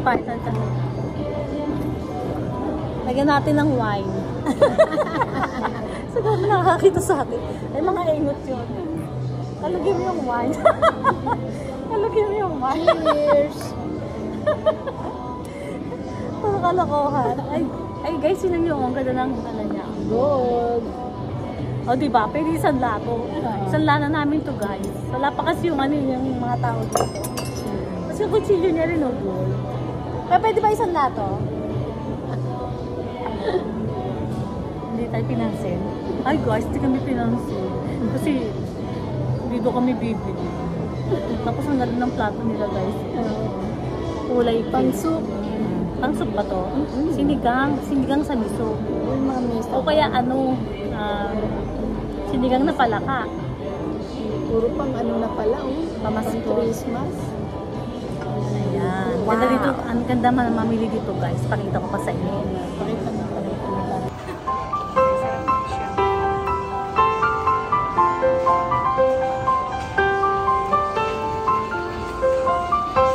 partner kami. Lagyan natin ng wine. Siguro nakakakita sa atin. Ay, mga ingot yun. Kalagyan mo yung wine. Kalagyan mo yung wine. Cheers! Puro kalokohan. Ay guys, yun yung ang ganda ng ano niya. Good! O diba, pwede sanla to. Sanla na namin to guys. Wala pa kasi yung ano yung mga tao dito. Kasi yung kutsilyo niya rin o gold. Pero pwede ba isanla to? Hindi tayo pinansin. Ay guys, hindi kami pinansin. Kasi dito kami bibili. Tapos ang ganda ng plato nila guys. Kulay Pansuk. Pansuk ba to? Sinigang sa miso. O kaya ano, sinigang na palaka. Puro pang ano na pala, Pamasko. Pang Christmas. Ayan. Wow. Ganda dito, ang ganda man mamili dito guys. Pakita ko pa sa inyo. Pakita mo.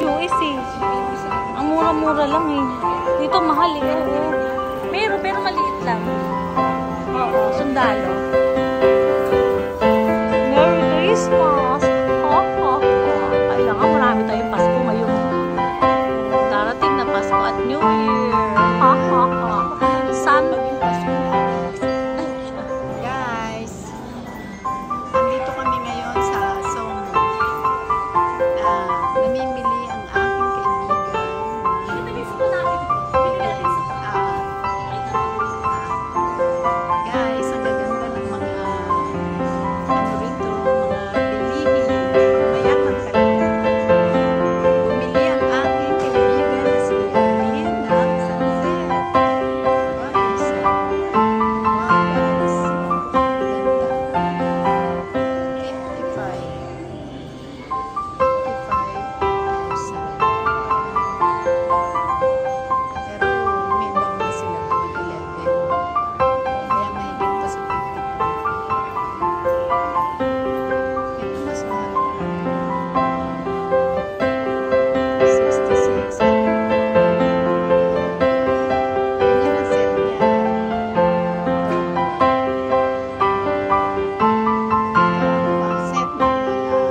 US eh. Ang mura-mura lang eh. Dito mahal eh. Pero maliit lang. Oo, sundalo. Merry Christmas! Kailangan marami tayong Pasko ngayon. Darating na Pasko at New Year. Saan maging Pasko? Guys, andito kami ngayon sa Somo. Namimili ang aking kaibigan. Guys, ang gaganda ng mga ano rito, mga bilihin. Mayaman talaga. Bumili ang aking kaibigan na si Alin ng Sunset. Guys, wow guys. Pero umiinom na sila doon 11. Kaya mahigit pa sa 50. Ito mas mahal. 66. Yan ang set niya. Ang set ng mga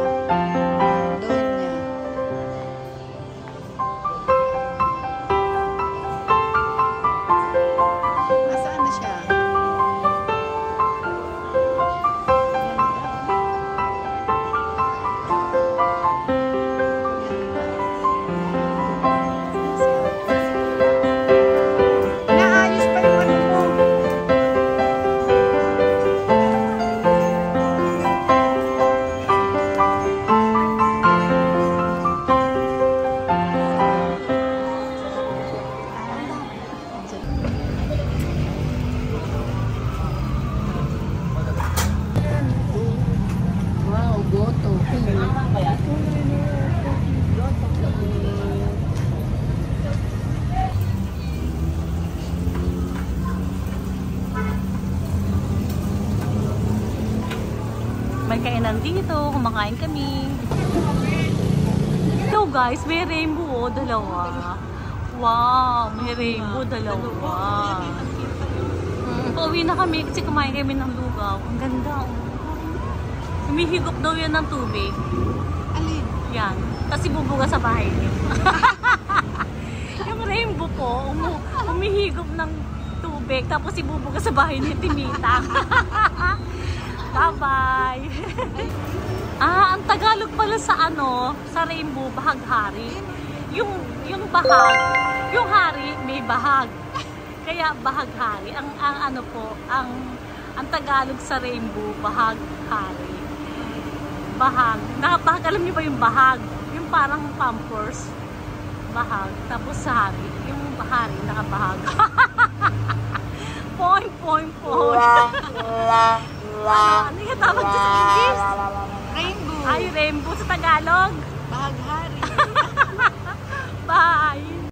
doon niya. Nasaan na siya? Naayos pa yung ano mo. Wow, goto. May kainan dito, kumakain kami. Hello guys, may rainbow, dalawa. Wow, may rainbow, dalawa. Pauwi na kami kasi kumain kami ng lugaw. Ang ganda. Humihigop daw yan ng tubig. Alin? Yan. Kasi bubuga sa bahay niyo. Yung rainbow po, humihigop ng tubig. Tapos ibubuga sa bahay niya, timitang. Bye-bye! Ang Tagalog pala sa ano, sa rainbow, bahaghari. Yung bahag, yung hari may bahag. Kaya bahaghari. Ang ano po, ang Tagalog sa rainbow, bahaghari. Bahag. Bahag, alam niyo ba yung bahag? Yung parang pampers. Bahag. Tapos sa hari, yung hari nakabahag. Point. Ano yung tawag sa English? Rainbow. Ay, rainbow sa Tagalog. Bahaghari. Bye!